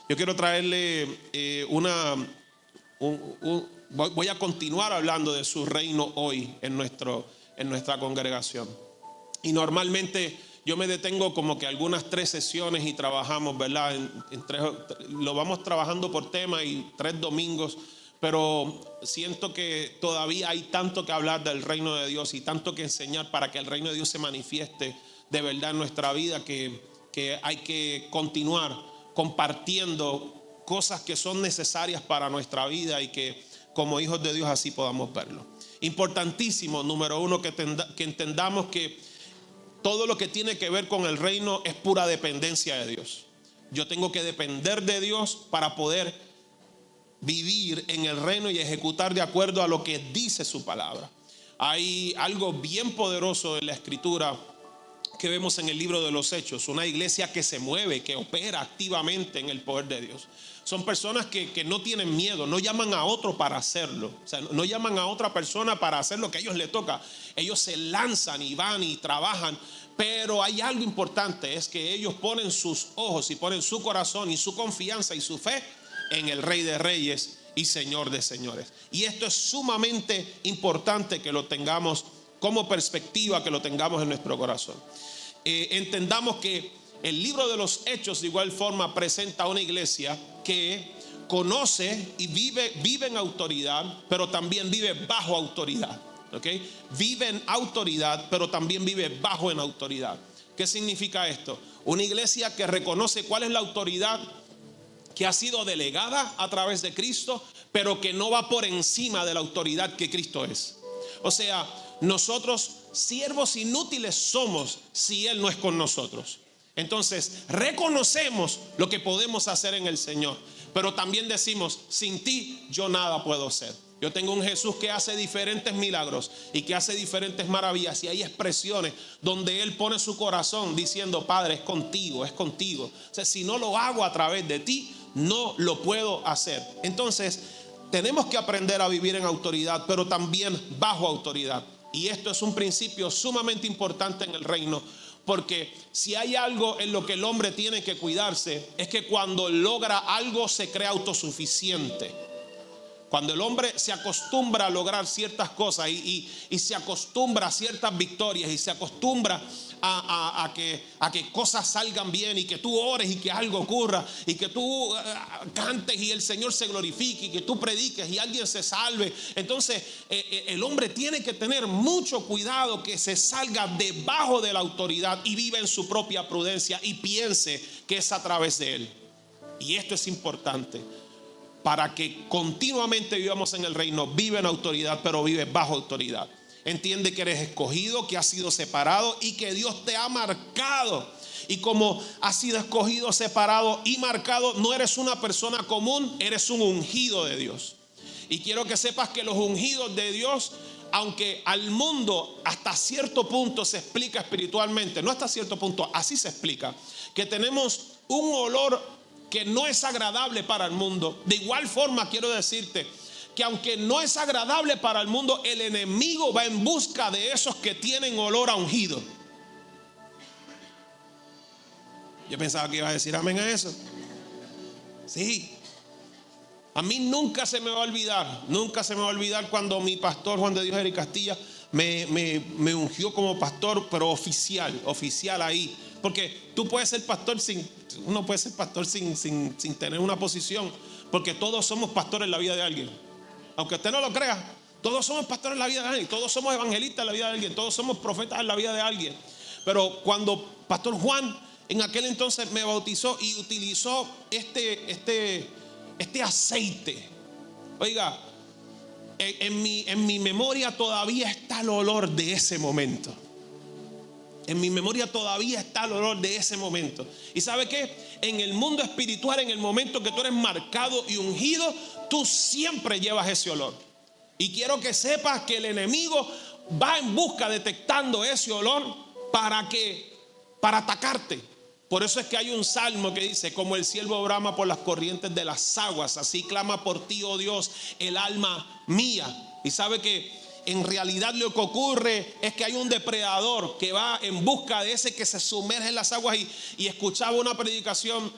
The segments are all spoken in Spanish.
Yo quiero traerle voy a continuar hablando de su reino hoy en nuestra congregación. Y normalmente yo me detengo como que algunas 3 sesiones y trabajamos, ¿verdad? Lo vamos trabajando por tema y 3 domingos. Pero siento que todavía hay tanto que hablar del reino de Dios y tanto que enseñar para que el reino de Dios se manifieste de verdad en nuestra vida, que hay que continuar compartiendo cosas que son necesarias para nuestra vida y que como hijos de Dios así podamos verlo. Importantísimo, número 1, que entendamos que todo lo que tiene que ver con el reino es pura dependencia de Dios. Yo tengo que depender de Dios para poder vivir en el reino y ejecutar de acuerdo a lo que dice su palabra. Hay algo bien poderoso en la escritura que vemos en el libro de los Hechos. Una iglesia que se mueve, que opera activamente en el poder de Dios. Son personas que no tienen miedo, no llaman a otro para hacerlo. O sea, no llaman a otra persona para hacer lo que a ellos les toca. Ellos se lanzan y van y trabajan. Pero hay algo importante, es que ellos ponen sus ojos y ponen su corazón y su confianza y su fe en el Rey de Reyes y Señor de Señores. Y esto es sumamente importante que lo tengamos como perspectiva, que lo tengamos en nuestro corazón. Entendamos que el libro de los Hechos de igual forma presenta una iglesia que conoce y vive en autoridad, pero también vive bajo autoridad. ¿Okay? Vive en autoridad, pero también vive bajo en autoridad. ¿Qué significa esto? Una iglesia que reconoce cuál es la autoridad que ha sido delegada a través de Cristo, pero que no va por encima de la autoridad que Cristo es. O sea, nosotros siervos inútiles somos si Él no es con nosotros. Entonces reconocemos lo que podemos hacer en el Señor, pero también decimos: sin ti yo nada puedo hacer. Yo tengo un Jesús que hace diferentes milagros y que hace diferentes maravillas, y hay expresiones donde Él pone su corazón diciendo: Padre, es contigo, es contigo. O sea, si no lo hago a través de ti, no lo puedo hacer. Entonces tenemos que aprender a vivir en autoridad, pero también bajo autoridad. Y esto es un principio sumamente importante en el reino, porque si hay algo en lo que el hombre tiene que cuidarse, es que cuando logra algo se cree autosuficiente. Cuando el hombre se acostumbra a lograr ciertas cosas y se acostumbra a ciertas victorias y se acostumbra a que cosas salgan bien, y que tú ores y que algo ocurra, y que tú cantes y el Señor se glorifique, y que tú prediques y alguien se salve, entonces el hombre tiene que tener mucho cuidado que se salga debajo de la autoridad y viva en su propia prudencia y piense que es a través de él. Y esto es importante para que continuamente vivamos en el reino. Vive en autoridad, pero vive bajo autoridad. Entiende que eres escogido, que has sido separado y que Dios te ha marcado. Y como has sido escogido, separado y marcado, no eres una persona común, eres un ungido de Dios. Y quiero que sepas que los ungidos de Dios, aunque al mundo hasta cierto punto se explica espiritualmente, no hasta cierto punto, así se explica, que tenemos un olor que no es agradable para el mundo. De igual forma quiero decirte que aunque no es agradable para el mundo, el enemigo va en busca de esos que tienen olor a ungido. Yo pensaba que ibas a decir amén a eso. Sí. A mí nunca se me va a olvidar cuando mi pastor Juan de Dios Eric Castilla me ungió como pastor, pero oficial ahí. Porque tú puedes ser pastor uno puede ser pastor sin tener una posición, porque todos somos pastores en la vida de alguien. Aunque usted no lo crea, todos somos pastores en la vida de alguien, todos somos evangelistas en la vida de alguien, todos somos profetas en la vida de alguien. Pero cuando Pastor Juan en aquel entonces me bautizó y utilizó este aceite, oiga, en mi memoria todavía está el olor de ese momento. En mi memoria todavía está el olor de ese momento. ¿Y sabe qué? En el mundo espiritual, en el momento que tú eres marcado y ungido, tú siempre llevas ese olor. Y quiero que sepas que el enemigo va en busca, detectando ese olor para atacarte. Por eso es que hay un salmo que dice: como el ciervo brama por las corrientes de las aguas, así clama por ti, oh Dios, el alma mía. Y sabe que en realidad lo que ocurre es que hay un depredador que va en busca de ese que se sumerge en las aguas. Y escuchaba una predicación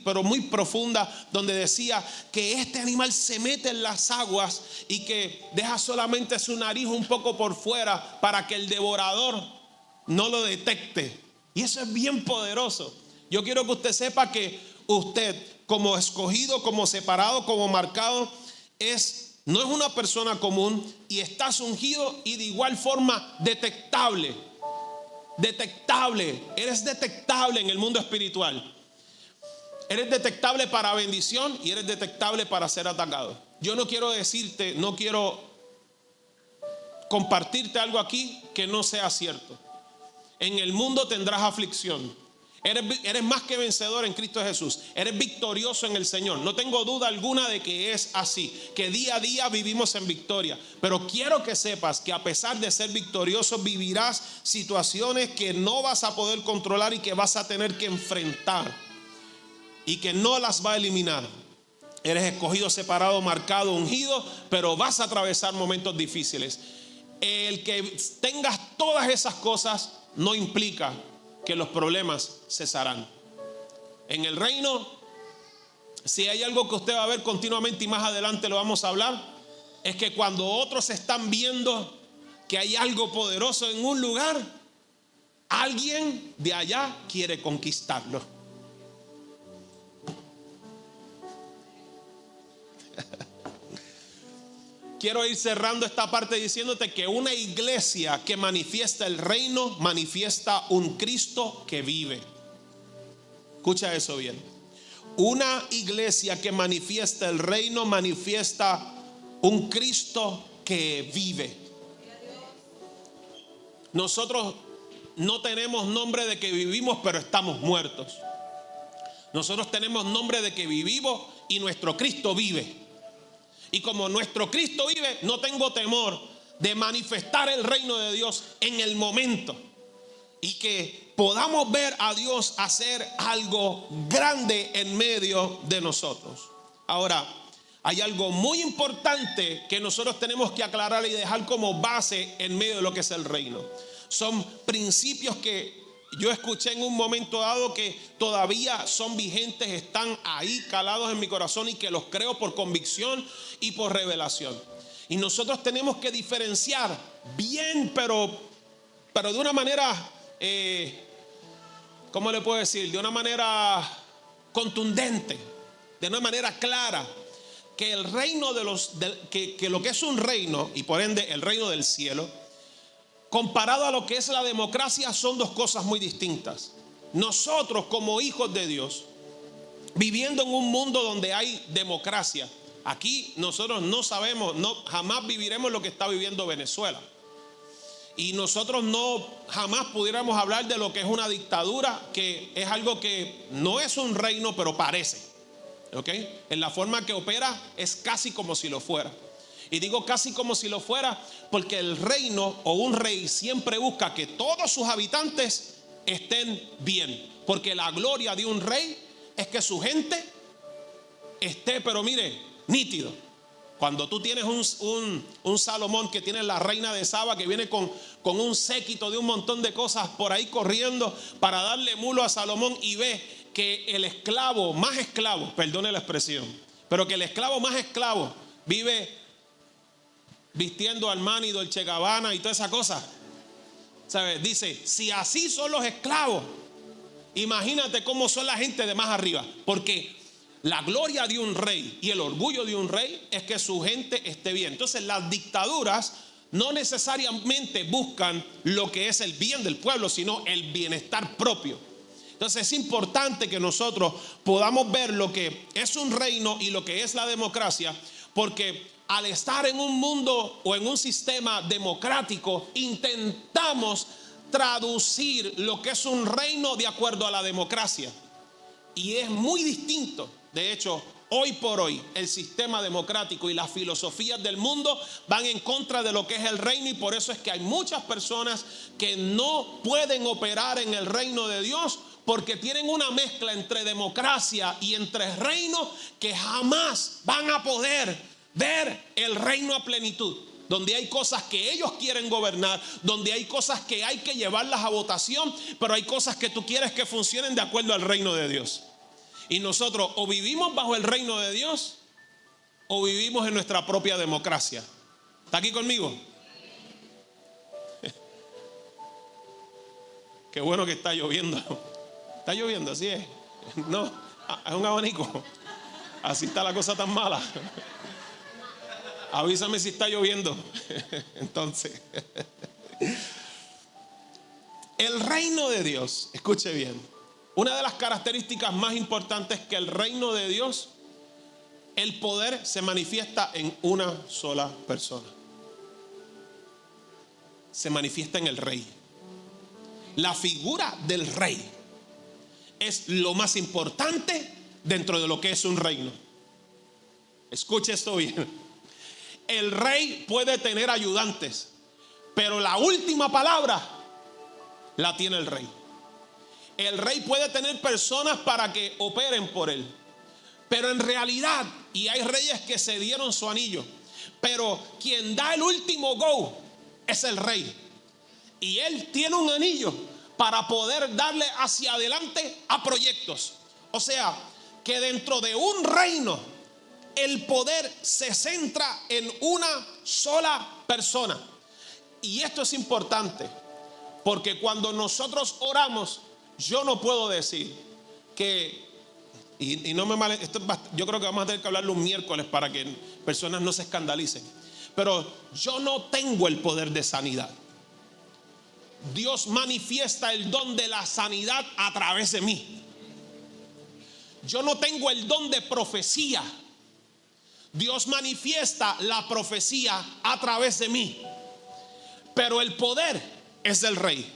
pero muy profunda, donde decía que este animal se mete en las aguas y que deja solamente su nariz un poco por fuera para que el devorador no lo detecte. Y eso es bien poderoso. Yo quiero que usted sepa que usted, como escogido, como separado, como marcado, no es una persona común, y estás ungido y de igual forma detectable. Eres detectable en el mundo espiritual. Eres detectable para bendición y eres detectable para ser atacado. Yo no quiero compartirte algo aquí que no sea cierto. En el mundo tendrás aflicción. Eres más que vencedor en Cristo Jesús. Eres victorioso en el Señor. No tengo duda alguna de que es así, que día a día vivimos en victoria. Pero quiero que sepas que a pesar de ser victorioso, vivirás situaciones que no vas a poder controlar y que vas a tener que enfrentar, y que no las va a eliminar. Eres escogido, separado, marcado, ungido, pero vas a atravesar momentos difíciles. El que tengas todas esas cosas no implica que los problemas cesarán. En el reino, si hay algo que usted va a ver continuamente, y más adelante lo vamos a hablar, es que cuando otros están viendo que hay algo poderoso en un lugar, alguien de allá quiere conquistarlo. Quiero ir cerrando esta parte diciéndote que una iglesia que manifiesta el reino manifiesta un Cristo que vive. Escucha eso bien. Una iglesia que manifiesta el reino manifiesta un Cristo que vive. Nosotros no tenemos nombre de que vivimos, pero estamos muertos. Nosotros tenemos nombre de que vivimos y nuestro Cristo vive. Y como nuestro Cristo vive, no tengo temor de manifestar el reino de Dios en el momento, y que podamos ver a Dios hacer algo grande en medio de nosotros. Ahora, hay algo muy importante que nosotros tenemos que aclarar y dejar como base en medio de lo que es el reino. Son principios que yo escuché en un momento dado que todavía son vigentes, están ahí calados en mi corazón, y que los creo por convicción y por revelación. Y nosotros tenemos que diferenciar bien, pero de una manera, ¿cómo le puedo decir? De una manera contundente, de una manera clara, que el reino que lo que es un reino, y por ende el reino del cielo, comparado a lo que es la democracia, son dos cosas muy distintas. Nosotros, como hijos de Dios, viviendo en un mundo donde hay democracia, aquí nosotros no sabemos, jamás viviremos lo que está viviendo Venezuela. Y nosotros jamás pudiéramos hablar de lo que es una dictadura, que es algo que no es un reino, pero parece. ¿Ok? En la forma que opera es casi como si lo fuera. Y digo casi como si lo fuera porque el reino o un rey siempre busca que todos sus habitantes estén bien. Porque la gloria de un rey es que su gente esté, pero mire, nítido. Cuando tú tienes un Salomón, que tiene la reina de Saba, que viene con un séquito de un montón de cosas por ahí corriendo para darle mulo a Salomón, y ve que el esclavo más esclavo, perdone la expresión, pero que el esclavo más esclavo vive vistiendo Armani, Dolce Gabbana y toda esa cosa, ¿sabes? Dice, si así son los esclavos, imagínate cómo son la gente de más arriba. Porque la gloria de un rey y el orgullo de un rey es que su gente esté bien. Entonces las dictaduras no necesariamente buscan lo que es el bien del pueblo, sino el bienestar propio. Entonces es importante que nosotros podamos ver lo que es un reino y lo que es la democracia, porque al estar en un mundo o en un sistema democrático, intentamos traducir lo que es un reino de acuerdo a la democracia, y es muy distinto. De hecho, hoy por hoy el sistema democrático y las filosofías del mundo van en contra de lo que es el reino, y por eso es que hay muchas personas que no pueden operar en el reino de Dios, porque tienen una mezcla entre democracia y entre reino, que jamás van a poder ver el reino a plenitud. donde hay cosas que ellos quieren gobernar, donde hay cosas que hay que llevarlas a votación, pero hay cosas que tú quieres que funcionen de acuerdo al reino de Dios. Y nosotros o vivimos bajo el reino de Dios o vivimos en nuestra propia democracia. ¿Está aquí conmigo? Qué bueno que está lloviendo. Está lloviendo, así es. No, es un abanico. Así está la cosa tan mala. Avísame si está lloviendo. Entonces, el reino de Dios, escuche bien, una de las características más importantes es que el reino de Dios, el poder se manifiesta en una sola persona. Se manifiesta en el rey. La figura del rey es lo más importante dentro de lo que es un reino. Escuche esto bien. El rey puede tener ayudantes, pero la última palabra la tiene el rey. El rey puede tener personas para que operen por él, pero en realidad, y hay reyes que se dieron su anillo, pero quien da el último go es el rey. Y él tiene un anillo para poder darle hacia adelante a proyectos. O sea, que dentro de un reino el poder se centra en una sola persona. Y esto es importante, porque cuando nosotros oramos, yo no puedo decir que, y no me mal, yo creo que vamos a tener que hablarlo un miércoles para que personas no se escandalicen, pero yo no tengo el poder de sanidad. Dios manifiesta el don de la sanidad a través de mí. Yo no tengo el don de profecía. Dios manifiesta la profecía a través de mí. Pero el poder es del rey.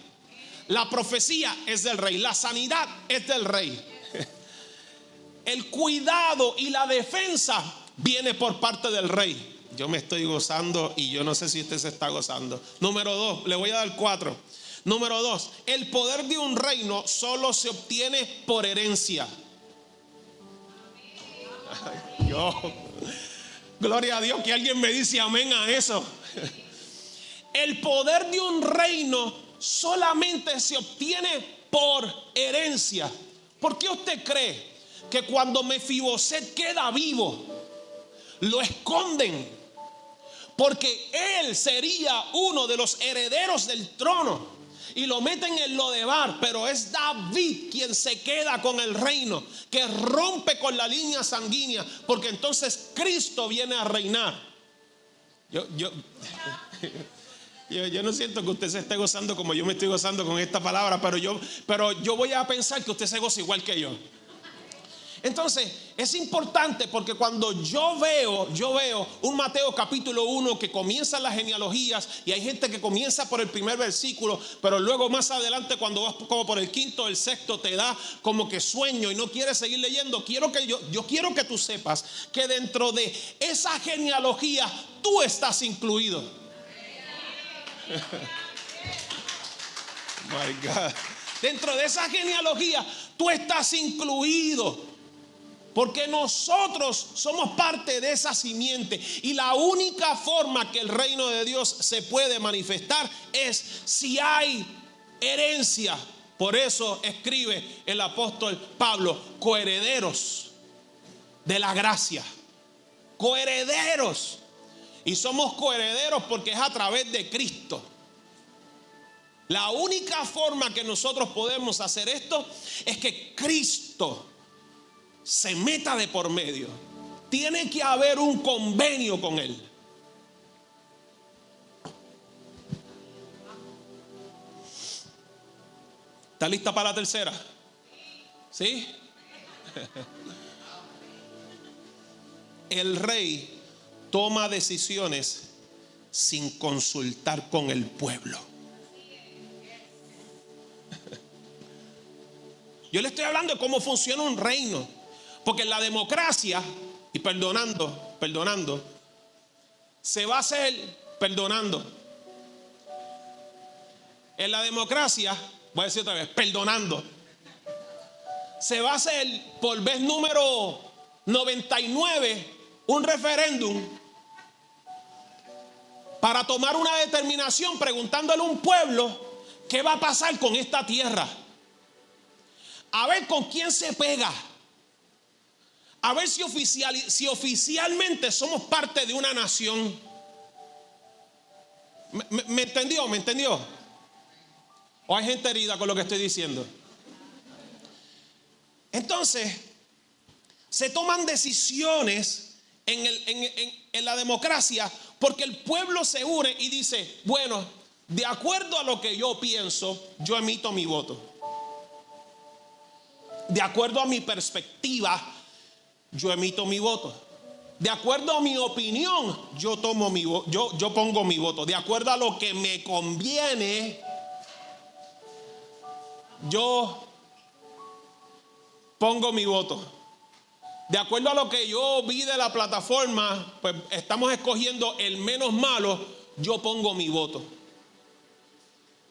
La profecía es del rey. La sanidad es del rey. El cuidado y la defensa viene por parte del rey. Yo me estoy gozando y yo no sé si usted se está gozando. Número 2, le voy a dar 4. Número 2, el poder de un reino solo se obtiene por herencia. Ay, Dios. Gloria a Dios que alguien me dice amén a eso. El poder de un reino solamente se obtiene por herencia. ¿Por qué usted cree que cuando Mefiboset queda vivo lo esconden? Porque él sería uno de los herederos del trono y lo meten en Lodebar, pero es David quien se queda con el reino, que rompe con la línea sanguínea, porque entonces Cristo viene a reinar. Yo no siento que usted se esté gozando como yo me estoy gozando con esta palabra, pero yo voy a pensar que usted se goza igual que yo. Entonces es importante, porque cuando yo veo un Mateo capítulo 1 que comienza las genealogías, y hay gente que comienza por el primer versículo, pero luego más adelante cuando vas como por el quinto o el sexto te da como que sueño y no quieres seguir leyendo. Yo quiero que tú sepas que dentro de esa genealogía tú estás incluido. My God. Dentro de esa genealogía tú estás incluido, porque nosotros somos parte de esa simiente. Y la única forma que el reino de Dios se puede manifestar es si hay herencia. Por eso escribe el apóstol Pablo: coherederos de la gracia. Coherederos. Y somos coherederos porque es a través de Cristo. La única forma que nosotros podemos hacer esto es que Cristo se meta de por medio. Tiene que haber un convenio con él. ¿Está lista para la tercera? ¿Sí? El rey toma decisiones sin consultar con el pueblo. Yo le estoy hablando de cómo funciona un reino. Porque en la democracia, y perdonando, se va a hacer perdonando. En la democracia, voy a decir otra vez, perdonando. Se va a hacer por vez número 99 un referéndum para tomar una determinación preguntándole a un pueblo qué va a pasar con esta tierra. A ver con quién se pega. A ver si oficialmente somos parte de una nación. ¿Me entendió? ¿Me entendió? ¿O hay gente herida con lo que estoy diciendo? Entonces, se toman decisiones en la democracia porque el pueblo se une y dice, bueno, de acuerdo a lo que yo pienso, yo emito mi voto. De acuerdo a mi perspectiva, yo emito mi voto. De acuerdo a mi opinión, yo tomo mi yo pongo mi voto. De acuerdo a lo que me conviene, yo pongo mi voto. De acuerdo a lo que yo vi de la plataforma, pues estamos escogiendo el menos malo, yo pongo mi voto.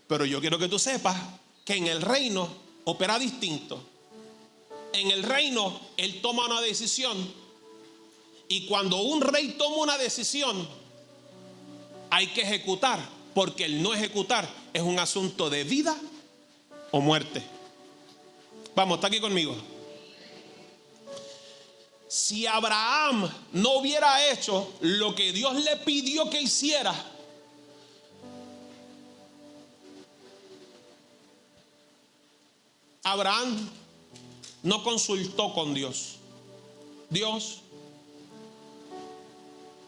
Pero yo quiero que tú sepas que en el reino opera distinto. En el reino, él toma una decisión. Y cuando un rey toma una decisión, hay que ejecutar. Porque el no ejecutar es un asunto de vida o muerte. Vamos, está aquí conmigo. Si Abraham no hubiera hecho lo que Dios le pidió que hiciera, Abraham no consultó con Dios. Dios,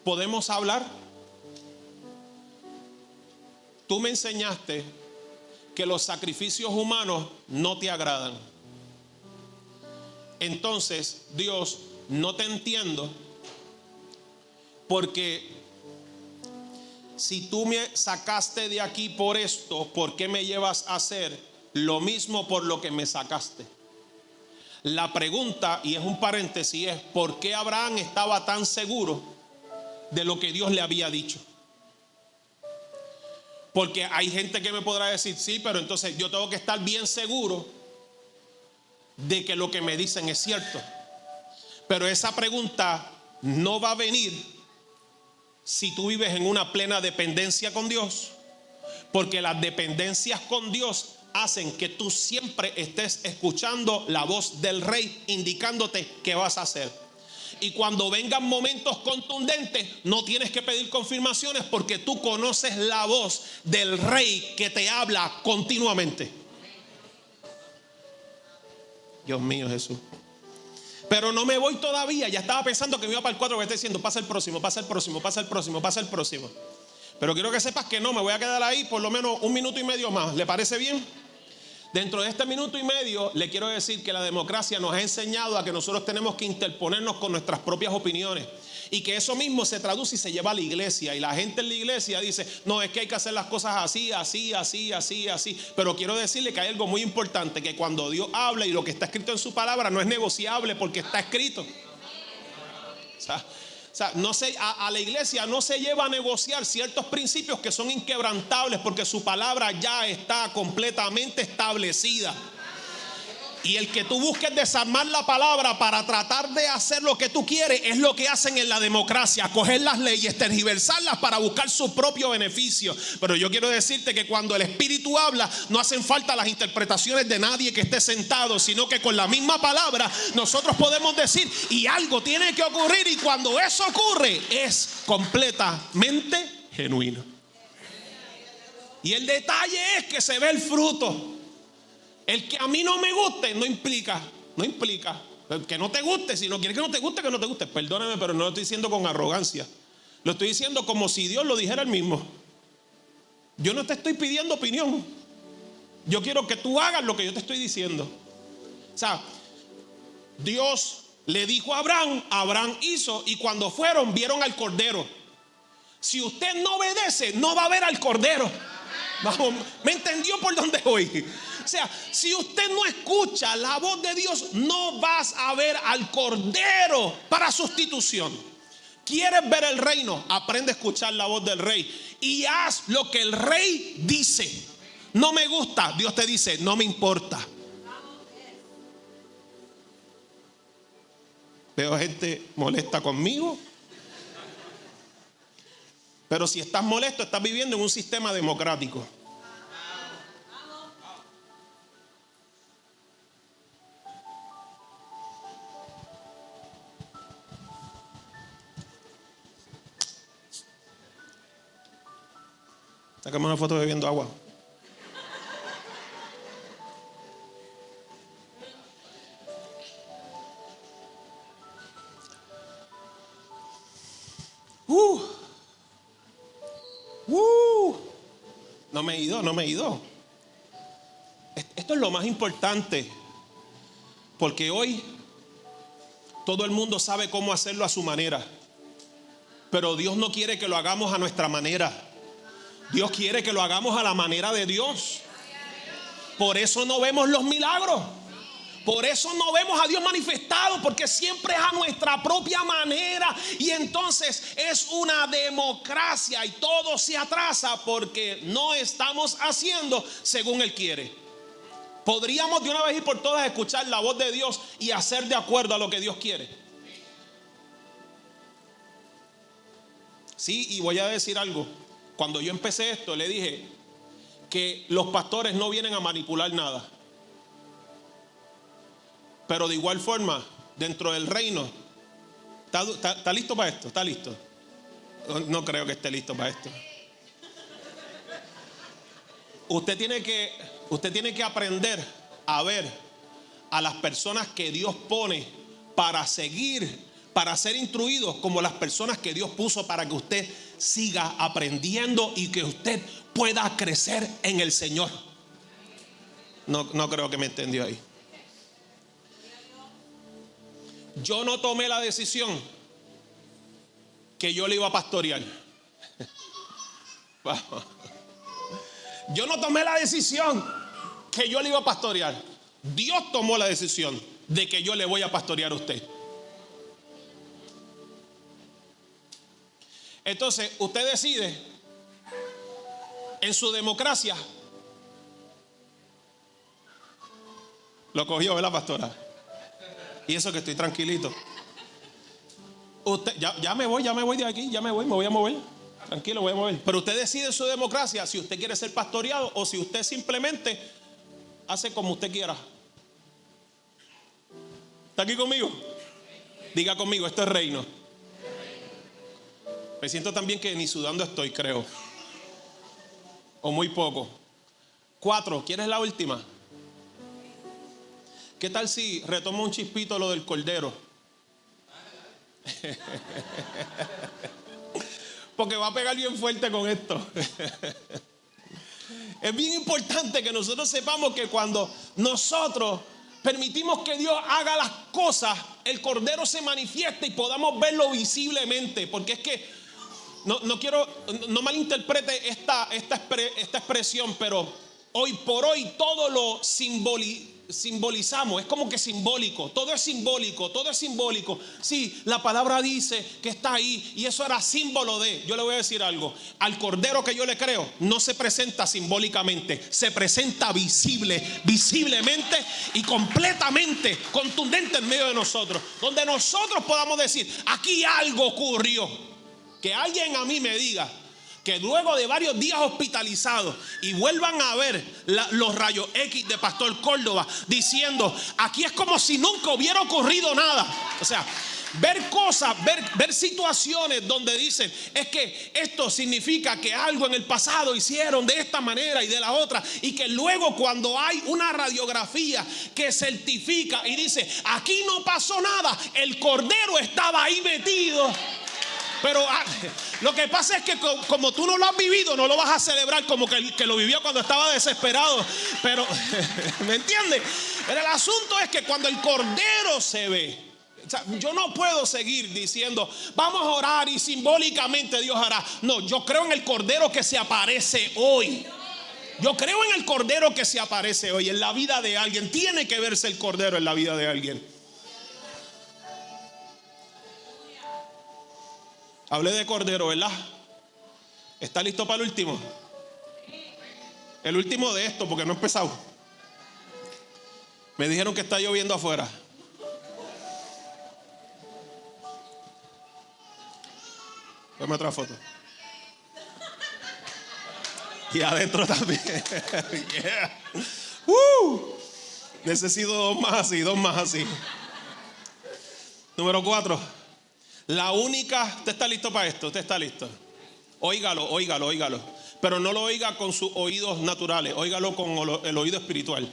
¿podemos hablar? Tú me enseñaste que los sacrificios humanos no te agradan. Entonces, Dios, no te entiendo, porque si tú me sacaste de aquí por esto, ¿por qué me llevas a hacer lo mismo por lo que me sacaste? La pregunta, y es un paréntesis, es ¿por qué Abraham estaba tan seguro de lo que Dios le había dicho? Porque hay gente que me podrá decir, sí, pero entonces yo tengo que estar bien seguro de que lo que me dicen es cierto. Pero esa pregunta no va a venir si tú vives en una plena dependencia con Dios. Porque las dependencias con Dios hacen que tú siempre estés escuchando la voz del rey indicándote qué vas a hacer. Y cuando vengan momentos contundentes, no tienes que pedir confirmaciones porque tú conoces la voz del rey que te habla continuamente. Dios mío, Jesús. Pero no me voy todavía. Ya estaba pensando que me iba para el 4, que está diciendo pasa el próximo, pasa el próximo, pasa el próximo, pasa el próximo. Pero quiero que sepas que no, me voy a quedar ahí por lo menos 1 minuto y medio más. ¿Le parece bien? Dentro de este 1 minuto y medio le quiero decir que la democracia nos ha enseñado a que nosotros tenemos que interponernos con nuestras propias opiniones. Y que eso mismo se traduce y se lleva a la iglesia. Y la gente en la iglesia dice, no, es que hay que hacer las cosas así, así, así, así, así. Pero quiero decirle que hay algo muy importante, que cuando Dios habla y lo que está escrito en su palabra no es negociable porque está escrito. O sea, no se, a la iglesia no se lleva a negociar ciertos principios que son inquebrantables porque su palabra ya está completamente establecida. Y el que tú busques desarmar la palabra para tratar de hacer lo que tú quieres es lo que hacen en la democracia, coger las leyes, tergiversarlas para buscar su propio beneficio. Pero yo quiero decirte que cuando el Espíritu habla, no hacen falta las interpretaciones de nadie que esté sentado, sino que con la misma palabra nosotros podemos decir y algo tiene que ocurrir, y cuando eso ocurre es completamente genuino. Y el detalle es que se ve el fruto. El que a mí no me guste no implica que no te guste. Si no quieres que no te guste, que no te guste. Perdóname, pero no lo estoy diciendo con arrogancia. Lo estoy diciendo como si Dios lo dijera él mismo. Yo no te estoy pidiendo opinión. Yo quiero que tú hagas lo que yo te estoy diciendo. O sea, Dios le dijo a Abraham, Abraham hizo, y cuando fueron vieron al cordero. Si usted no obedece, no va a ver al cordero. Vamos, ¿me entendió por dónde voy? O sea, si usted no escucha la voz de Dios, no vas a ver al cordero para sustitución. ¿Quieres ver el reino? Aprende a escuchar la voz del rey y haz lo que el rey dice. No me gusta, Dios te dice, no me importa. Veo gente molesta conmigo. Pero si estás molesto, estás viviendo en un sistema democrático. Sácame una foto bebiendo agua. No me he ido. Esto es lo más importante, porque hoy todo el mundo sabe cómo hacerlo a su manera, pero Dios no quiere que lo hagamos a nuestra manera. Dios quiere que lo hagamos a la manera de Dios. Por eso no vemos los milagros. Por eso no vemos a Dios manifestado, porque siempre es a nuestra propia manera. Y entonces es una democracia y todo se atrasa porque no estamos haciendo según Él quiere. Podríamos de una vez y por todas escuchar la voz de Dios y hacer de acuerdo a lo que Dios quiere. Sí, y voy a decir algo. Cuando yo empecé esto, le dije que los pastores no vienen a manipular nada. Pero de igual forma, dentro del reino, ¿está listo para esto? ¿Está listo? No creo que esté listo para esto. Usted tiene que aprender a ver a las personas que Dios pone para seguir, para ser instruidos, como las personas que Dios puso para que usted siga aprendiendo y que usted pueda crecer en el Señor. No creo que me entendió ahí. Yo no tomé la decisión que yo le iba a pastorear. Yo no tomé la decisión que yo le iba a pastorear. Dios tomó la decisión de que yo le voy a pastorear a usted. Entonces usted decide en su democracia. Lo cogió, ¿verdad, pastora? Y eso que estoy tranquilito. Usted, ya me voy de aquí, me voy a mover. Tranquilo, voy a mover. Pero usted decide en su democracia si usted quiere ser pastoreado o si usted simplemente hace como usted quiera. ¿Está aquí conmigo? Diga conmigo, esto es reino. Me siento también que ni sudando estoy, creo. O muy poco. 4, ¿quieres la última? ¿Qué tal si retomo un chispito lo del cordero? Porque va a pegar bien fuerte con esto. Es bien importante que nosotros sepamos que cuando nosotros permitimos que Dios haga las cosas, el cordero se manifiesta y podamos verlo visiblemente. Porque es que no malinterprete esta expresión, pero hoy por hoy todo lo simbolizamos, es como que simbólico, todo es simbólico. Sí, la palabra dice que está ahí y eso era símbolo de. Yo le voy a decir algo, al cordero que yo le creo no se presenta simbólicamente, se presenta visiblemente y completamente contundente en medio de nosotros, donde nosotros podamos decir, aquí algo ocurrió. Que alguien a mí me diga que luego de varios días hospitalizados y vuelvan a ver los rayos X de Pastor Córdoba diciendo, aquí es como si nunca hubiera ocurrido nada. O sea, ver cosas, ver situaciones donde dicen, es que esto significa que algo en el pasado hicieron de esta manera y de la otra, y que luego cuando hay una radiografía que certifica y dice, aquí no pasó nada, el cordero estaba ahí metido. Pero lo que pasa es que como tú no lo has vivido, no lo vas a celebrar como que lo vivió cuando estaba desesperado. Pero, ¿me entiendes? Pero el asunto es que cuando el cordero se ve, o sea, yo no puedo seguir diciendo, vamos a orar y simbólicamente Dios hará. No, yo creo en el cordero que se aparece hoy. Yo creo en el cordero que se aparece hoy en la vida de alguien. Tiene que verse el cordero en la vida de alguien. Hablé de cordero, ¿verdad? ¿Está listo para el último? El último de esto, porque no he empezado. Me dijeron que está lloviendo afuera. Dame otra foto. Y adentro también. Yeah. Necesito dos más así. Número 4. La única, ¿usted está listo para esto? ¿Usted está listo? Óigalo. Pero no lo oiga con sus oídos naturales, óigalo con el oído espiritual.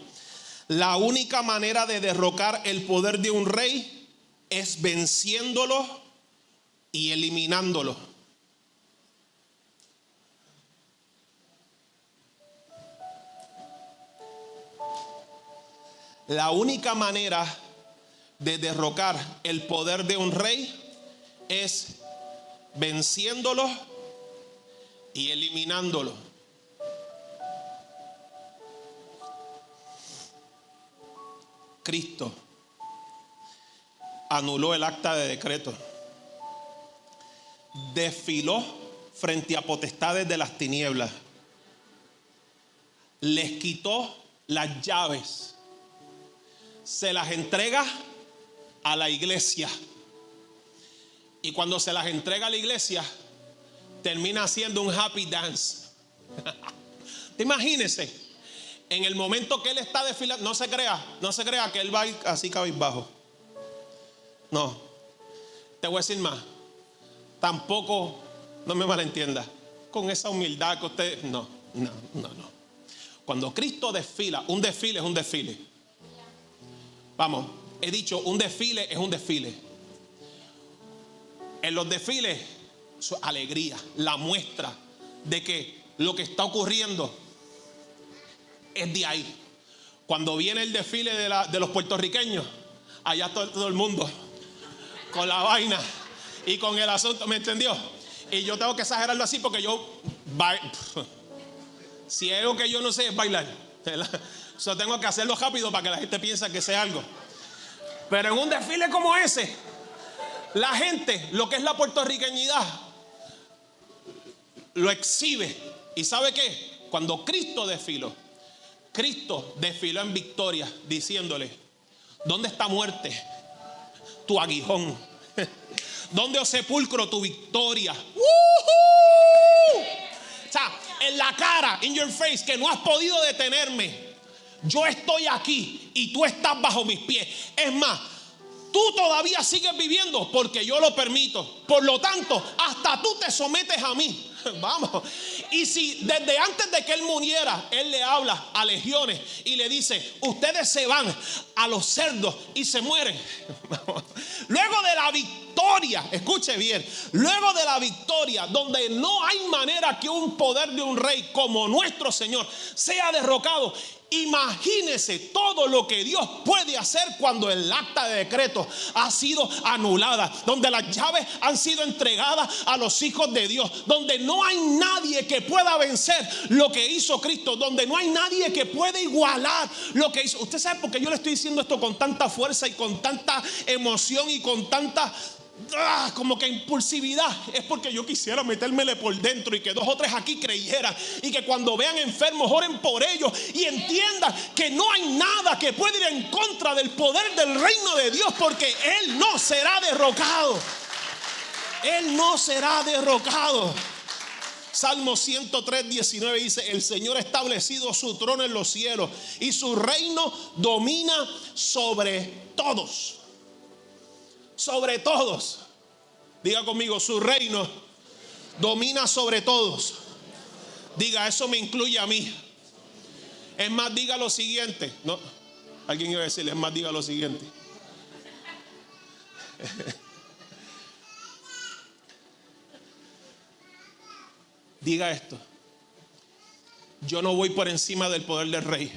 La única manera de derrocar el poder de un rey es venciéndolo y eliminándolo. La única manera de derrocar el poder de un rey es venciéndolo y eliminándolo. Cristo anuló el acta de decreto, desfiló frente a potestades de las tinieblas, les quitó las llaves, se las entrega a la iglesia, y cuando se las entrega a la iglesia termina haciendo un happy dance. Imagínense, en el momento que él está desfilando, no se crea que él va a ir así cabizbajo. No, te voy a decir más. Tampoco, no me malentienda, con esa humildad que usted, no. Cuando Cristo desfila, un desfile es un desfile. Vamos, he dicho, un desfile es un desfile. En los desfiles, su alegría, la muestra de que lo que está ocurriendo es de ahí. Cuando viene el desfile de los puertorriqueños, allá todo el mundo con la vaina y con el asunto, ¿me entendió? Y yo tengo que exagerarlo así porque si hay algo que yo no sé es bailar. Yo tengo que hacerlo rápido para que la gente piense que sé algo. Pero en un desfile como ese, la gente, lo que es la puertorriqueñidad, lo exhibe. ¿Y sabe qué? Cuando Cristo desfiló en victoria, diciéndole: ¿dónde está muerte tu aguijón? ¿Dónde, oh sepulcro, tu victoria? ¡Woohoo! O sea, en la cara, in your face, que no has podido detenerme. Yo estoy aquí y tú estás bajo mis pies. Es más, tú todavía sigues viviendo porque yo lo permito. Por lo tanto, hasta tú te sometes a mí. Vamos. Y si desde antes de que él muriera, él le habla a legiones y le dice: ustedes se van a los cerdos y se mueren. Luego de la victoria, escuche bien, luego de la victoria, donde no hay manera que un poder de un rey como nuestro Señor sea derrocado, imagínese todo lo que Dios puede hacer cuando el acta de decreto ha sido anulada, donde las llaves han sido entregadas a los hijos de Dios, donde no hay nadie que pueda vencer lo que hizo Cristo, donde no hay nadie que pueda igualar lo que hizo. Usted sabe por qué yo le estoy diciendo esto con tanta fuerza y con tanta emoción y con tanta como que impulsividad. Es porque yo quisiera metérmele por dentro y que 2 o 3 aquí creyeran, y que cuando vean enfermos oren por ellos y entiendan que no hay nada que pueda ir en contra del poder del reino de Dios, porque Él no será derrocado. Él no será derrocado. Salmo 103, 19 dice: el Señor ha establecido su trono en los cielos y su reino domina sobre todos. Sobre todos. Diga conmigo: su reino domina sobre todos. Diga: eso me incluye a mí. Es más, diga lo siguiente. No, alguien iba a decirle: es más, diga lo siguiente. Diga esto: yo no voy por encima del poder del rey.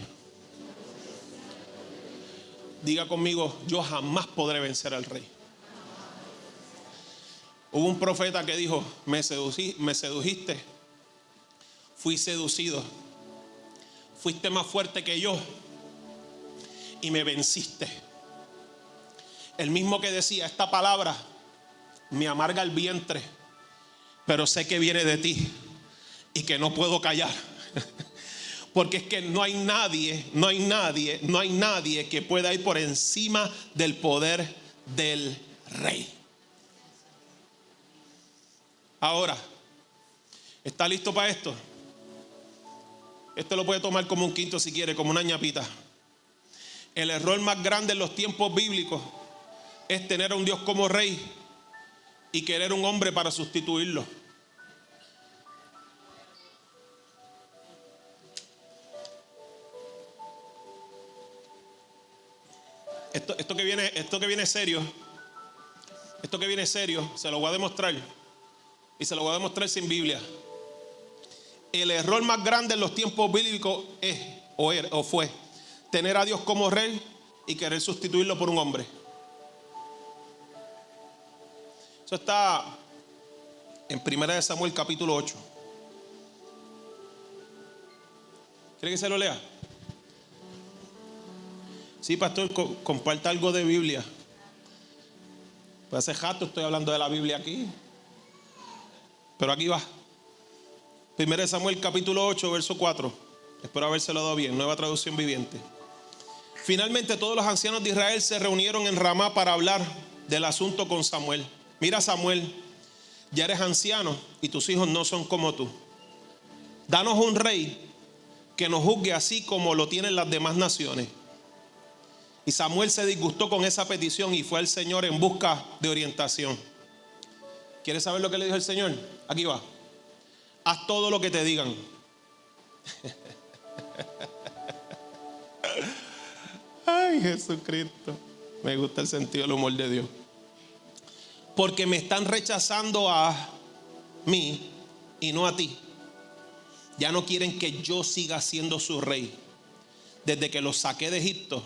Diga conmigo: yo jamás podré vencer al rey. Hubo un profeta que dijo: me sedujiste, fui seducido, fuiste más fuerte que yo y me venciste. El mismo que decía: esta palabra me amarga el vientre, pero sé que viene de ti y que no puedo callar. Porque es que no hay nadie que pueda ir por encima del poder del rey. Ahora, ¿está listo para esto? Este lo puede tomar como un quinto si quiere, como una ñapita. El error más grande en los tiempos bíblicos es tener a un Dios como rey y querer un hombre para sustituirlo. Esto que viene serio, se lo voy a demostrar. Y se lo voy a demostrar sin Biblia. El error más grande en los tiempos bíblicos fue tener a Dios como rey y querer sustituirlo por un hombre. Eso está en 1 Samuel capítulo 8. ¿Quiere que se lo lea? Sí, pastor, comparta algo de Biblia. Pues hace rato estoy hablando de la Biblia aquí. Pero aquí va. 1 Samuel capítulo 8, verso 4. Espero habérselo dado bien, nueva traducción viviente. Finalmente todos los ancianos de Israel se reunieron en Ramá para hablar del asunto con Samuel. Mira, Samuel, ya eres anciano y tus hijos no son como tú. Danos un rey que nos juzgue así como lo tienen las demás naciones. Y Samuel se disgustó con esa petición y fue al Señor en busca de orientación. ¿Quieres saber lo que le dijo el Señor? Aquí va. Haz todo lo que te digan. Ay, Jesucristo. Me gusta el sentido del humor de Dios. Porque me están rechazando a mí y no a ti. Ya no quieren que yo siga siendo su rey. Desde que los saqué de Egipto,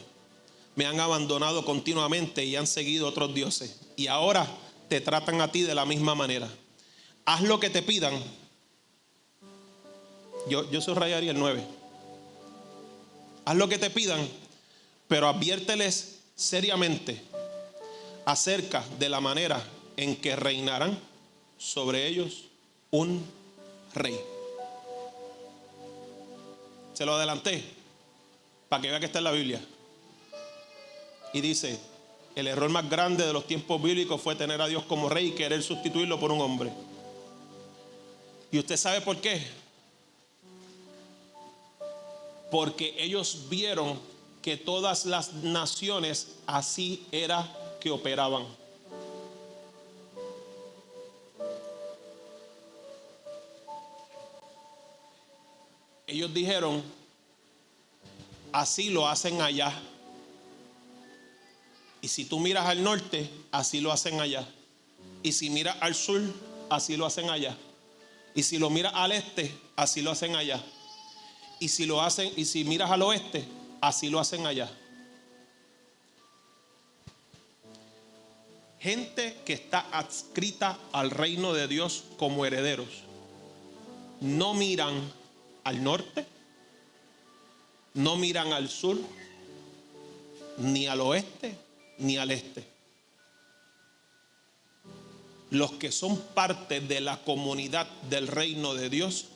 me han abandonado continuamente y han seguido otros dioses. Y ahora te tratan a ti de la misma manera. Haz lo que te pidan. Yo subrayaría el 9. Haz lo que te pidan, pero adviérteles seriamente acerca de la manera en que reinarán sobre ellos un rey. Se lo adelanté para que vea que está en la Biblia. Y dice: el error más grande de los tiempos bíblicos fue tener a Dios como rey y querer sustituirlo por un hombre. ¿Y usted sabe por qué? Porque ellos vieron que todas las naciones así era que operaban. Ellos dijeron: así lo hacen allá. Y si tú miras al norte, así lo hacen allá. Y si miras al sur, así lo hacen allá. Y si lo miras al este, así lo hacen allá. Y si miras al oeste, así lo hacen allá. Gente que está adscrita al reino de Dios como herederos, no miran al norte, no miran al sur, ni al oeste, ni al este. Los que son parte de la comunidad del reino de Dios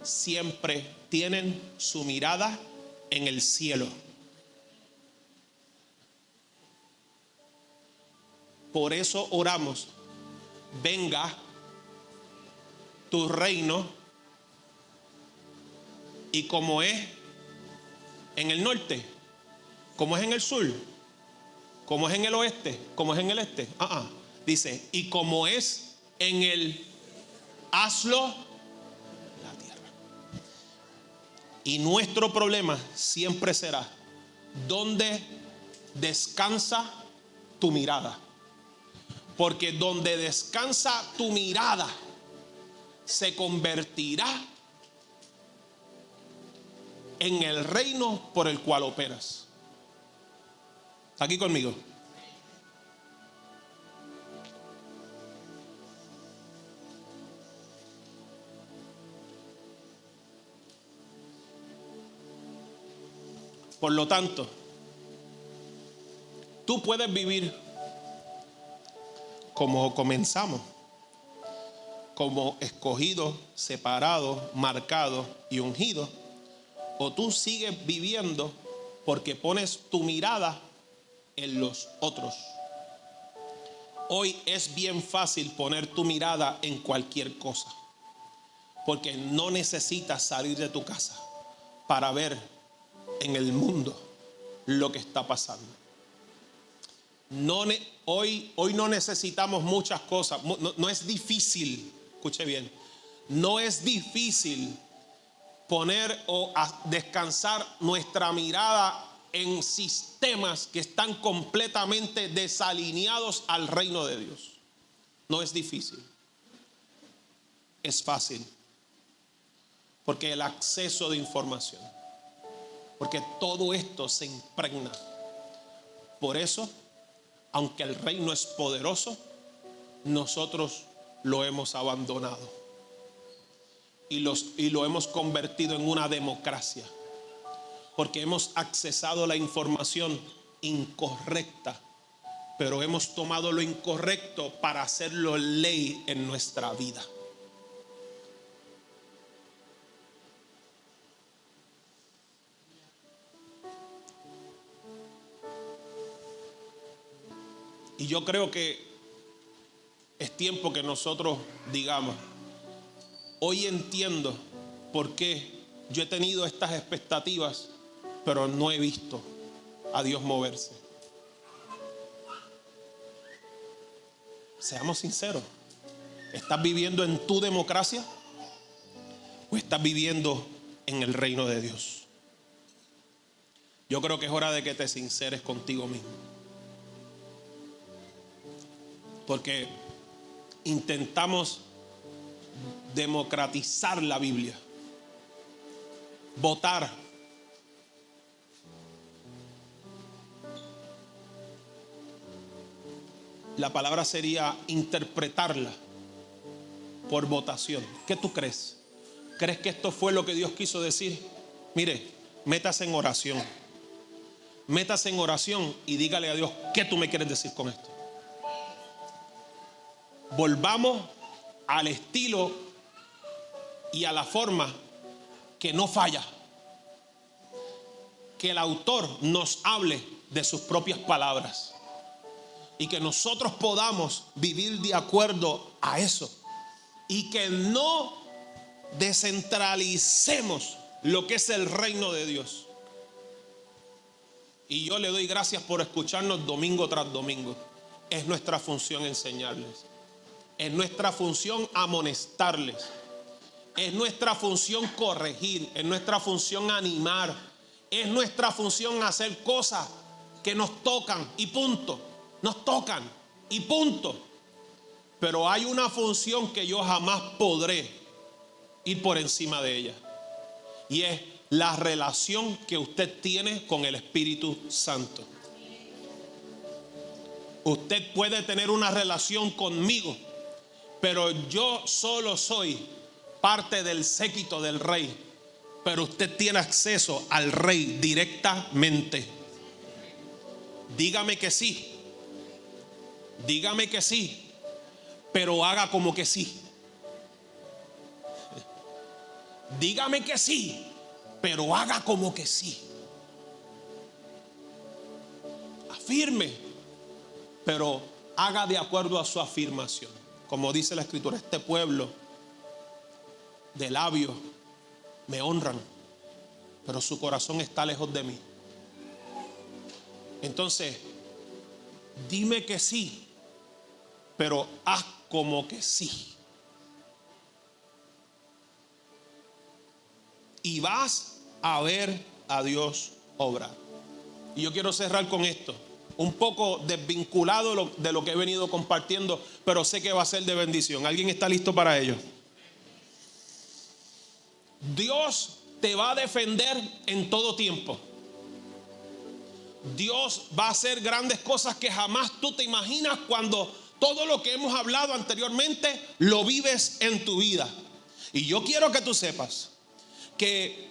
siempre tienen su mirada en el cielo. Por eso oramos: venga tu reino, y como es en el norte, como es en el sur, como es en el oeste, como es en el este. Dice: y como es en el, hazlo la tierra. Y nuestro problema siempre será: ¿dónde descansa tu mirada? Porque donde descansa tu mirada se convertirá en el reino por el cual operas. ¿Está aquí conmigo? Por lo tanto, tú puedes vivir como comenzamos, como escogido, separado, marcado y ungido, o tú sigues viviendo porque pones tu mirada en los otros. Hoy es bien fácil poner tu mirada en cualquier cosa, porque no necesitas salir de tu casa, para ver en el mundo lo que está pasando. Hoy no necesitamos muchas cosas. No es difícil, escuche bien, no es difícil poner o descansar nuestra mirada en sistemas que están completamente desalineados al reino de Dios. No es difícil, es fácil, porque el acceso de información, porque todo esto se impregna. Por eso, aunque el reino es poderoso, nosotros lo hemos abandonado y lo hemos convertido en una democracia, porque hemos accesado la información incorrecta, pero hemos tomado lo incorrecto para hacerlo ley en nuestra vida. Y yo creo que es tiempo que nosotros digamos: hoy entiendo por qué yo he tenido estas expectativas, pero no he visto a Dios moverse. Seamos sinceros, ¿estás viviendo en tu democracia o estás viviendo en el reino de Dios? Yo creo que es hora de que te sinceres contigo mismo, porque intentamos democratizar la Biblia, votar. La palabra sería interpretarla por votación. ¿Qué tú crees? ¿Crees que esto fue lo que Dios quiso decir? Mire, métase en oración. Métase en oración y dígale a Dios: ¿qué tú me quieres decir con esto? Volvamos al estilo y a la forma que no falla. Que el autor nos hable de sus propias palabras y que nosotros podamos vivir de acuerdo a eso, y que no descentralicemos lo que es el reino de Dios. Y yo le doy gracias por escucharnos domingo tras domingo. Es nuestra función enseñarles, es nuestra función amonestarles, es nuestra función corregir, es nuestra función animar, es nuestra función hacer cosas que nos tocan y punto. Nos tocan y punto. Pero hay una función que yo jamás podré ir por encima de ella, y es la relación que usted tiene con el Espíritu Santo. Usted puede tener una relación conmigo, pero yo solo soy parte del séquito del rey. Pero usted tiene acceso al rey directamente. Dígame que sí. Dígame que sí, pero haga como que sí. Dígame que sí, pero haga como que sí. Afirme, pero haga de acuerdo a su afirmación. Como dice la Escritura: este pueblo de labios me honran, pero su corazón está lejos de mí. Entonces, dime que sí, pero haz como que sí. Y vas a ver a Dios obrar. Y yo quiero cerrar con esto, un poco desvinculado de lo que he venido compartiendo, pero sé que va a ser de bendición. ¿Alguien está listo para ello? Dios te va a defender en todo tiempo. Dios va a hacer grandes cosas que jamás tú te imaginas cuando todo lo que hemos hablado anteriormente lo vives en tu vida. Y yo quiero que tú sepas que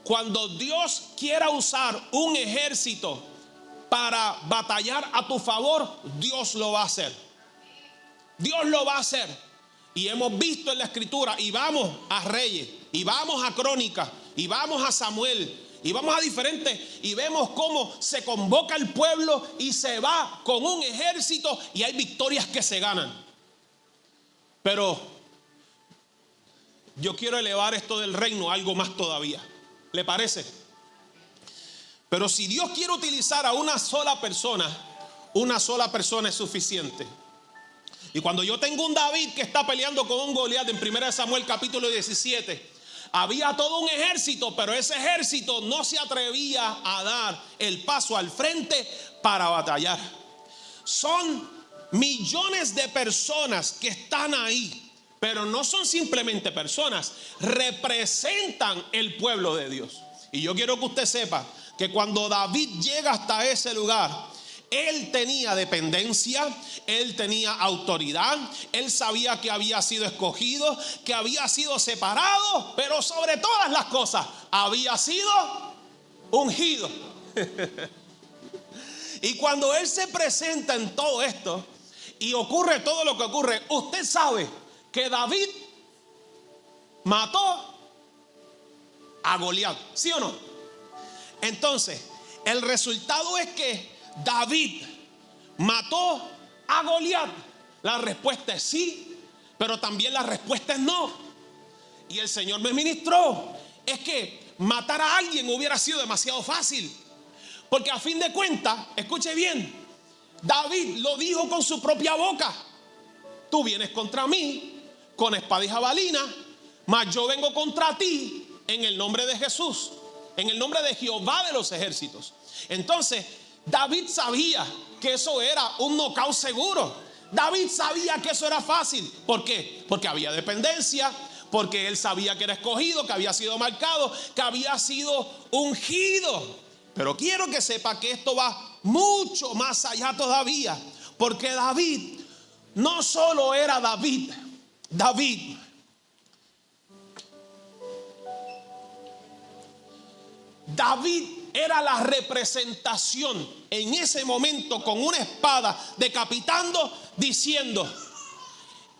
cuando Dios quiera usar un ejército para batallar a tu favor, Dios lo va a hacer. Dios lo va a hacer. Y hemos visto en la Escritura, y vamos a Reyes, y vamos a Crónicas, y vamos a Samuel, y vamos a diferentes, y vemos cómo se convoca el pueblo y se va con un ejército, y hay victorias que se ganan. Pero yo quiero elevar esto del reino a algo más todavía. ¿Le parece? Pero si Dios quiere utilizar a una sola persona es suficiente. Y cuando yo tengo un David que está peleando con un Goliat en 1 Samuel capítulo 17, había todo un ejército, pero ese ejército no se atrevía a dar el paso al frente para batallar. Son millones de personas que están ahí, pero no son simplemente personas, representan el pueblo de Dios. Y yo quiero que usted sepa que cuando David llega hasta ese lugar, él tenía dependencia, él tenía autoridad, él sabía que había sido escogido, que había sido separado, pero sobre todas las cosas había sido ungido. Y cuando él se presenta en todo esto y ocurre todo lo que ocurre, usted sabe que David mató a Goliat, ¿sí o no? Entonces, el resultado es que David mató a Goliat. La respuesta es sí, pero también la respuesta es no. Y el Señor me ministró, es que matar a alguien hubiera sido demasiado fácil, porque a fin de cuentas, escuche bien, David lo dijo con su propia boca: tú vienes contra mí con espada y jabalina, mas yo vengo contra ti en el nombre de Jesús, en el nombre de Jehová de los ejércitos. Entonces David sabía que eso era un nocaut seguro. David sabía que eso era fácil. ¿Por qué? Porque había dependencia, porque él sabía que era escogido, que había sido marcado, que había sido ungido. Pero quiero que sepa que esto va mucho más allá todavía, porque David no solo era David era la representación en ese momento, con una espada decapitando, diciendo: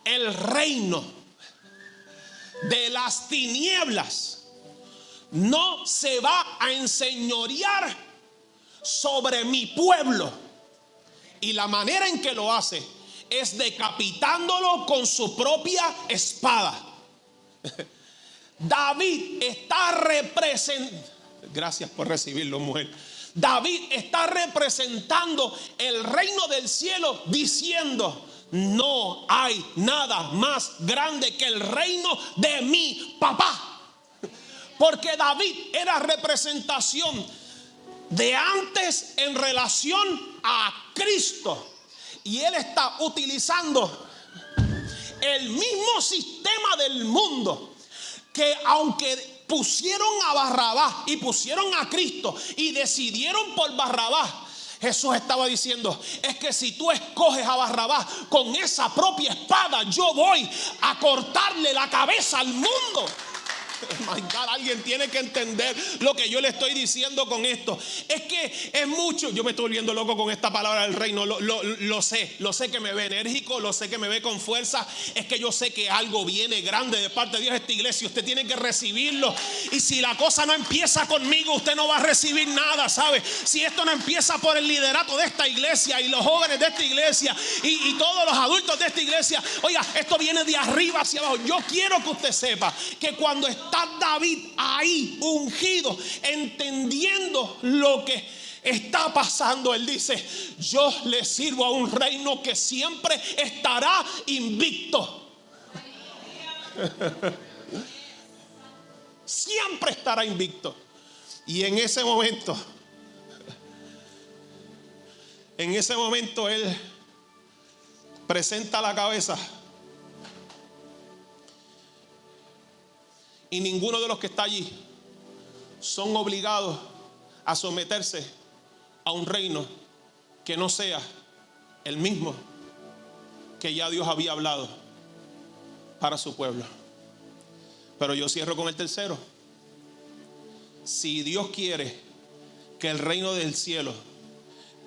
el reino de las tinieblas no se va a enseñorear sobre mi pueblo. Y la manera en que lo hace es decapitándolo con su propia espada. David está representando. Gracias por recibirlo, mujer. David está representando el reino del cielo, diciendo: no hay nada más grande que el reino de mi papá. Porque David era representación de antes en relación a Cristo. Y él está utilizando el mismo sistema del mundo, que aunque pusieron a Barrabás y pusieron a Cristo y decidieron por Barrabás, Jesús estaba diciendo: es que si tú escoges a Barrabás, con esa propia espada yo voy a cortarle la cabeza al mundo. My God, alguien tiene que entender lo que yo le estoy diciendo con esto. Es que es mucho. Yo me estoy volviendo loco con esta palabra del reino. Lo sé que me ve enérgico, lo sé que me ve con fuerza. Es que yo sé que algo viene grande de parte de Dios a esta iglesia. Usted tiene que recibirlo. Y si la cosa no empieza conmigo, usted no va a recibir nada, ¿sabe? Si esto no empieza por el liderato de esta iglesia y los jóvenes de esta iglesia y todos los adultos de esta iglesia, oiga, esto viene de arriba hacia abajo. Yo quiero que usted sepa que cuando está David ahí ungido, entendiendo lo que está pasando, él dice: yo le sirvo a un reino que siempre estará invicto. Siempre estará invicto. Y en ese momento él presenta la cabeza. Y ninguno de los que está allí son obligados a someterse a un reino que no sea el mismo que ya Dios había hablado para su pueblo. Pero yo cierro con el tercero. Si Dios quiere que el reino del cielo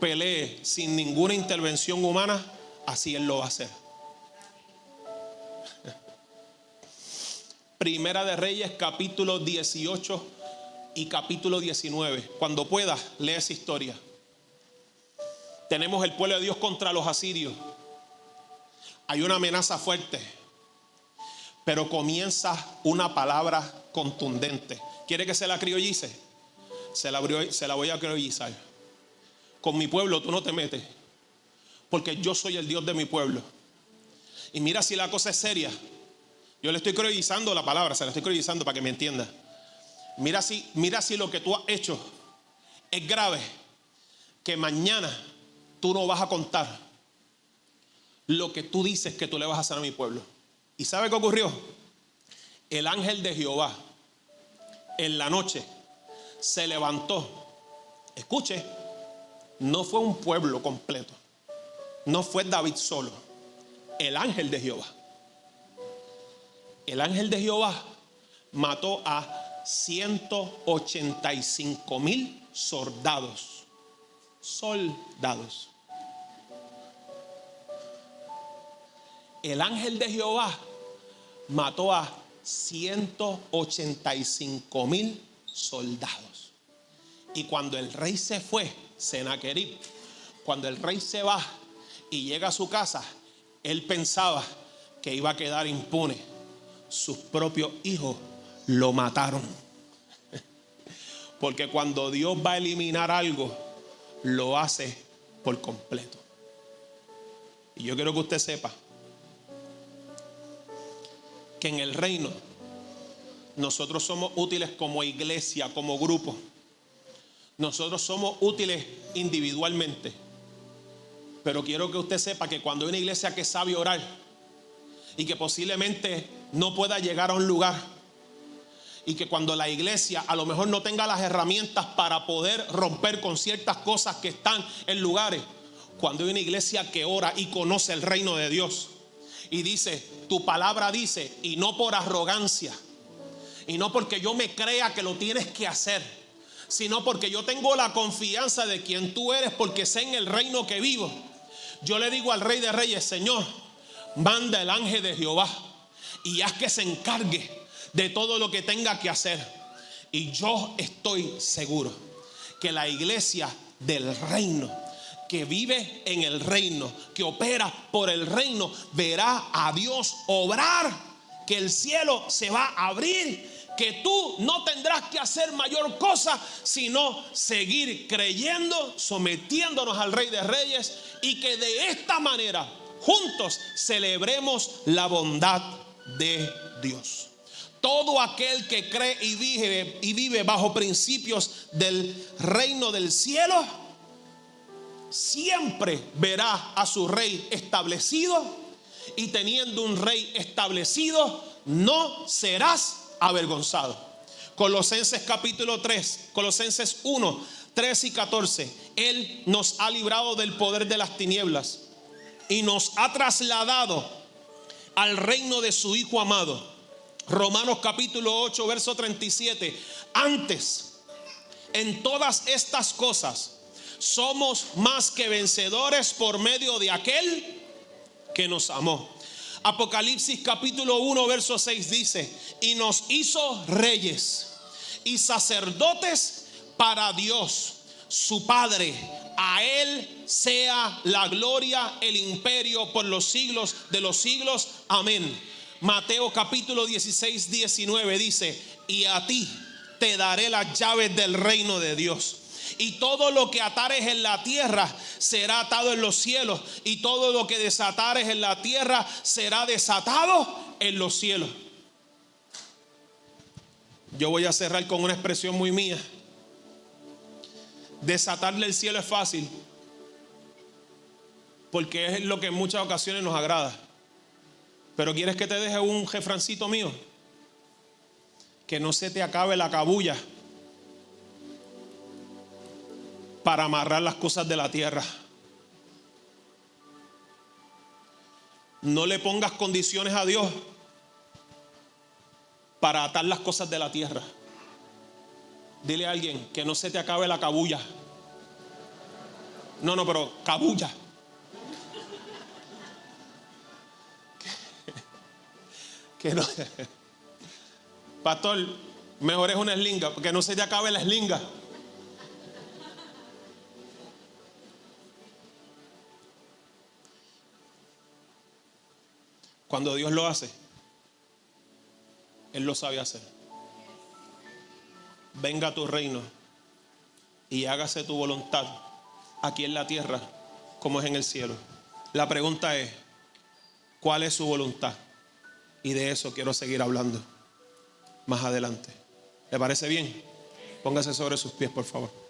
pelee sin ninguna intervención humana, así Él lo va a hacer. Primera de Reyes capítulo 18 y capítulo 19. Cuando pueda, lee esa historia. Tenemos el pueblo de Dios contra los asirios. Hay una amenaza fuerte, pero comienza una palabra contundente. ¿Quiere que se la criollice? Se la voy a criollizar. Con mi pueblo tú no te metes, porque yo soy el Dios de mi pueblo. Y mira si la cosa es seria. Yo le estoy criollizando la palabra, se la estoy criollizando para que me entienda. Mira si lo que tú has hecho es grave, que mañana tú no vas a contar lo que tú dices que tú le vas a hacer a mi pueblo. ¿Y sabe qué ocurrió? El ángel de Jehová en la noche se levantó. Escuche, no fue un pueblo completo, no fue David solo. El ángel de Jehová. El ángel de Jehová mató a 185,000 soldados. El ángel de Jehová mató a 185,000 soldados. Y cuando el rey se fue, Sennacherib, cuando el rey se va y llega a su casa, él pensaba que iba a quedar impune. Sus propios hijos lo mataron. Porque cuando Dios va a eliminar algo, lo hace por completo. Y yo quiero que usted sepa que en el reino nosotros somos útiles como iglesia, como grupo. Nosotros somos útiles individualmente. Pero quiero que usted sepa que cuando hay una iglesia que sabe orar y que posiblemente no pueda llegar a un lugar, y que cuando la iglesia a lo mejor no tenga las herramientas para poder romper con ciertas cosas que están en lugares, cuando hay una iglesia que ora y conoce el reino de Dios y dice, tu palabra dice, y no por arrogancia, y no porque yo me crea que lo tienes que hacer, sino porque yo tengo la confianza de quien tú eres, porque sé en el reino que vivo. Yo le digo al Rey de Reyes, Señor, manda el ángel de Jehová y haz que se encargue de todo lo que tenga que hacer. Y yo estoy seguro que la iglesia del reino, que vive en el reino, que opera por el reino, verá a Dios obrar, que el cielo se va a abrir, que tú no tendrás que hacer mayor cosa sino seguir creyendo, sometiéndonos al Rey de Reyes, y que de esta manera juntos celebremos la bondad de Dios. Todo aquel que cree y vive bajo principios del reino del cielo siempre verá a su rey establecido, y teniendo un rey establecido no serás avergonzado. Colosenses capítulo 3, Colosenses 1, 13 y 14. Él nos ha librado del poder de las tinieblas y nos ha trasladado al reino de su Hijo amado. Romanos capítulo 8, verso 37. Antes, en todas estas cosas, somos más que vencedores por medio de aquel que nos amó. Apocalipsis capítulo 1, verso 6 dice, y nos hizo reyes y sacerdotes para Dios, su Padre. A Él sea la gloria, el imperio por los siglos de los siglos. Amén. Mateo capítulo 16, 19 dice, y a ti te daré las llaves del reino de Dios. Y todo lo que atares en la tierra será atado en los cielos, y todo lo que desatares en la tierra será desatado en los cielos. Yo voy a cerrar con una expresión muy mía. Desatarle el cielo es fácil, porque es lo que en muchas ocasiones nos agrada. Pero ¿quieres que te deje un refrancito mío? Que no se te acabe la cabulla para amarrar las cosas de la tierra. No le pongas condiciones a Dios para atar las cosas de la tierra. Dile a alguien que no se te acabe la cabulla. No, pero cabulla. Que no. Pastor, mejor es una eslinga, porque no se te acabe la eslinga. Cuando Dios lo hace, Él lo sabe hacer. venga tu reino y hágase tu voluntad aquí en la tierra como es en el cielo. La pregunta es, ¿cuál es su voluntad? Y de eso quiero seguir hablando más adelante. ¿Le parece bien? Póngase sobre sus pies, por favor.